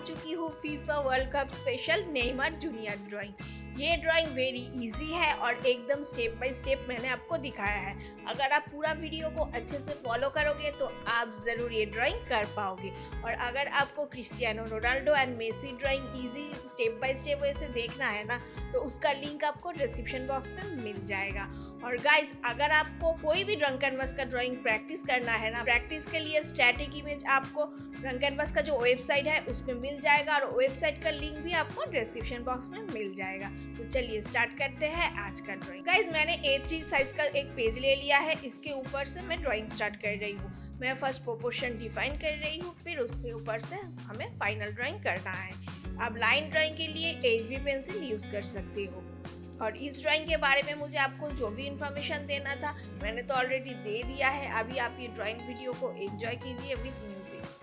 चुकी हूँ FIFA world cup special Neymar junior drawing. ये ड्राइंग वेरी इजी है और एकदम स्टेप बाय स्टेप मैंने आपको दिखाया है। अगर आप पूरा वीडियो को अच्छे से फॉलो करोगे तो आप ज़रूर ये ड्राइंग कर पाओगे। और अगर आपको Cristiano Ronaldo and Messi drawing easy step by step वैसे देखना है ना, तो उसका लिंक आपको डिस्क्रिप्शन बॉक्स में मिल जाएगा। और गाइज, अगर आपको कोई भी रंग कैनवस का ड्राइंग प्रैक्टिस करना है ना, प्रैक्टिस के लिए स्टैटिक इमेज आपको रंग कैनवस का जो वेबसाइट है उसमें मिल जाएगा और वेबसाइट का लिंक भी आपको डिस्क्रिप्शन बॉक्स में मिल जाएगा। तो चलिए स्टार्ट करते हैं आज का ड्राइंग। गाइज, मैंने A3 साइज का एक पेज ले लिया है, इसके ऊपर से मैं ड्राइंग स्टार्ट कर रही हूँ। मैं फर्स्ट प्रोपोर्शन डिफाइन कर रही हूँ, फिर उसके ऊपर से हमें फाइनल ड्राइंग करना है। अब लाइन ड्राइंग के लिए HB पेंसिल यूज कर सकती हो। और इस ड्राइंग के बारे में मुझे आपको जो भी इंफॉर्मेशन देना था मैंने तो ऑलरेडी दे दिया है। अभी आप ये ड्राइंग वीडियो को एंजॉय कीजिए विद म्यूजिक।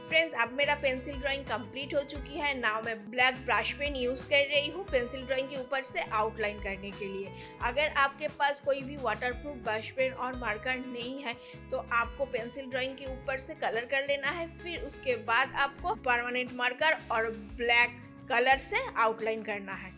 फ्रेंड्स, अब मेरा पेंसिल ड्राइंग कंप्लीट हो चुकी है। नाउ मैं ब्लैक ब्रश पेन यूज़ कर रही हूँ पेंसिल ड्राइंग के ऊपर से आउटलाइन करने के लिए। अगर आपके पास कोई भी वाटरप्रूफ ब्रश पेन और मार्कर नहीं है तो आपको पेंसिल ड्राइंग के ऊपर से कलर कर लेना है, फिर उसके बाद आपको परमानेंट मार्कर और ब्लैक कलर से आउटलाइन करना है।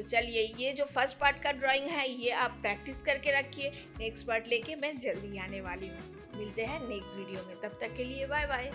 चलिए, ये जो फर्स्ट पार्ट का ड्राइंग है ये आप प्रैक्टिस करके रखिए, नेक्स्ट पार्ट लेके मैं जल्दी आने वाली हूँ। मिलते हैं नेक्स्ट वीडियो में, तब तक के लिए बाय बाय।